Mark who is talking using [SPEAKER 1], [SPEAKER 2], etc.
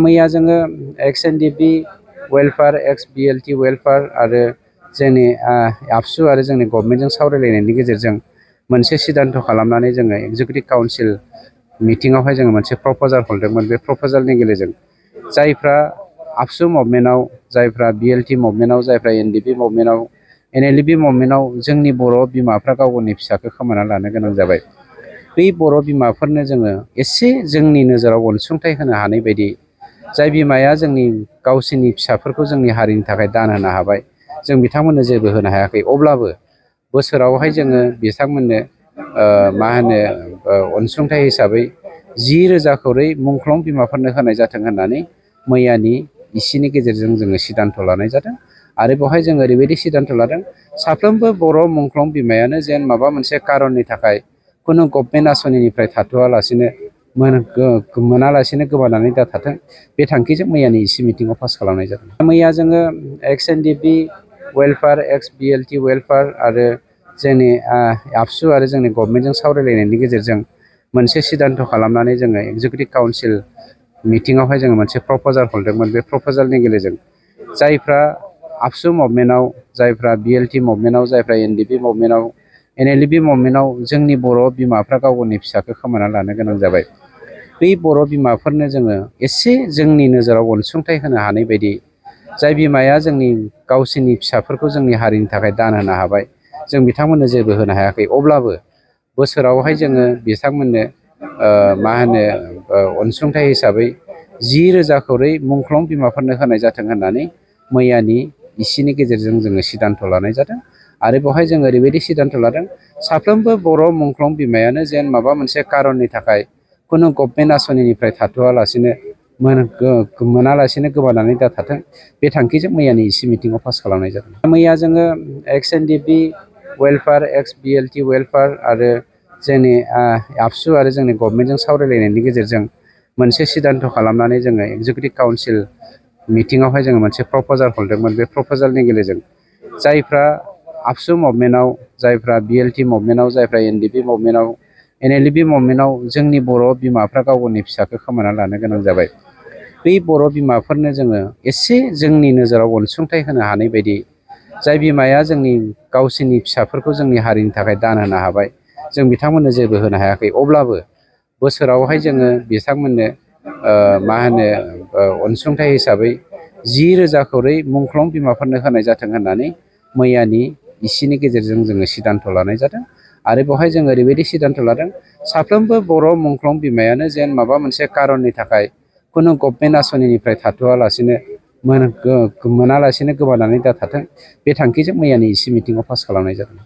[SPEAKER 1] मैया जोङो एक्स-एन-डि-पि welfare, एक्स-BLT welfare आरो जोंनि आबसु आरो जोंनि गभर्नमेन्टजों सावरायलायनायनि गेजेरजों मोनसे सिद्धान्त खालामनानै जोङो एग्जिकिउटिभ काउन्सिल मिटिंआवहाय जोङो मोनसे प्रप'जाल हरदोंमोन। बे प्रप'जालनि गेजेरजों जायफ्रा आबसु मुभमेन्टआव, जायफ्रा BLT मुभमेन्टआव, जायफ्रा एन-डि-पि मुभमेन्टआव, NLD मुभमेन्टआव जोंनि बर' बिमाफ्रा गाव गावनि फिसाखौ खोमाना लानो गोनां जाबाय। बै बर' बिमाफोरनो जोङो एसे जोंनि नोजोराव अनसुंथाइ होनो हानाय बायदि, जाय बिमाया जोंनि गावसिनि फिसाफोरखौ जोंनि हारिनि थाखाय दान होनो हाबाय, जों बिथांमोननो जेबो होनो हायाखै। अब्लाबो बोसोरावहाय जोङो बिथांमोननो अनसुंथाइ हिसाबै 10,000 खरै मुंख्लं बिमाफोरनो होनाय जाथों होननानै मैयानि इसिनि गेजेरजों जोङो सिद्धान्त लानाय जादों। आरो बेवहाय जों ओरैबायदि सिद्धान्त लादों, साफ्रोमबो बर' मुंख्लं बिमायानो जेन माबा मोनसे खारननि थाखाय खुनु गभर्नमेन्ट आसनिनिफ्राय थाथ'आलासिनो मोनालासिनो गोमानानै दा थाथों, बे थांखिजों मैयानि इसि मिटिंआव पास खालामनाय जादों। मैया जोङो एक्स-एन-डि-पि वेलफेयार, एक्स-BLT वेलफेयार आरो जोंनि आबसु आरो जोंनि गभर्नमेन्टजों सावरायलायनायनि गेजेरजों मोनसे सिद्धान्त खालामनानै जोङो एग्जिकिउटिभ काउन्सिल मिटिंआवहाय जोङो मोनसे प्रप'जाल हरदोंमोन। बे प्रप'जालनि गेजेरजों जायफ्रा आबसु मुभमेन्टआव, जायफ्रा BLT मुभमेन्टआव, जायफ्रा एन-डि-पि मुभमेन्टआव, NLD मुभमेन्टआव जोंनि बर' बिमाफ्रा गाव गावनि फिसाखौ खोमाना लानो गोनां जाबाय। बै बर' बिमाफोरनो जोङो एसे जोंनि नोजोराव अनसुंथाइ होनो हानाय बायदि, जाय बिमाया जोंनि गावसिनि फिसाफोरखौ जोंनि हारिनि थाखाय दान होनो हाबाय, जों बिथांमोननो जेबो होनो हायाखै। अब्लाबो बोसोरावहाय जोङो बिथांमोननो अनसुंथाइ हिसाबै 10,000 खरै मुंख्लं बिमाफोरनो होनाय जाथों होननानै मैयानि इसिनि गेजेरजों जोङो सिद्धान्त लानाय जादों। आरो बेवहाय जों ओरैबायदि सिद्धान्त लादों, साफ्रोमबो बर' मुंख्लं बिमायानो जेन माबा मोनसे खारननि थाखाय खुनु गभर्नमेन्ट आसनिनिफ्राय थाथ'आलासिनो मोनालासिनो गोमानानै दा थाथों, बे थांखिजों मैयानि इसि मिटिंआव पास खालामनाय जादों। मैया जोङो एक्स-एन-डि-पि वेलफेयार, एक्स-BLT वेलफेयार आरो जोंनि आबसु आरो जोंनि गभर्नमेन्टजों सावरायलायनायनि गेजेरजों मोनसे सिद्धान्त खालामनानै जोङो एग्जिकिउटिभ काउन्सिल मिटिंआवहाय जोङो मोनसे प्रप'जाल हरदोंमोन। बे प्रप'जालनि गेजेरजों जायफ्रा आबसु मुभमेन्टआव, जायफ्रा BLT मुभमेन्टआव, जायफ्रा एन-डि-पि मुभमेन्टआव, NLD मुभमेन्टआव जोंनि बर' बिमाफ्रा गाव गावनि फिसाखौ खोमाना लानो गोनां जाबाय। बै बर' बिमाफोरनो जोङो एसे जोंनि नोजोराव अनसुंथाइ होनो हानाय बायदि, जाय बिमाया जोंनि गावसिनि फिसाफोरखौ जोंनि हारिनि थाखाय दान होनो हाबाय, जों बिथांमोननो जेबो होनो हायाखै। अब्लाबो बोसोरावहाय जोङो बिथांमोननो अनसुंथाइ हिसाबै 10,000 खरै मुंख्लं बिमाफोरनो होनाय जाथों होननानै मैयानि इसिनि गेजेरजों जोङो सिद्धान्त लानाय जादों। आरो बेवहाय जों ओरैबायदि सिद्धान्त लादों, साफ्रोमबो बर' मुंख्लं बिमायानो जेन माबा मोनसे खारननि थाखाय खुनु गभर्नमेन्ट आसनिनिफ्राय थाथ'आलासिनो मोनालासिनो गोमानानै दा थाथों, बे थांखिजों मैयानि इसि मिटिंआव पास खालामनाय जादों।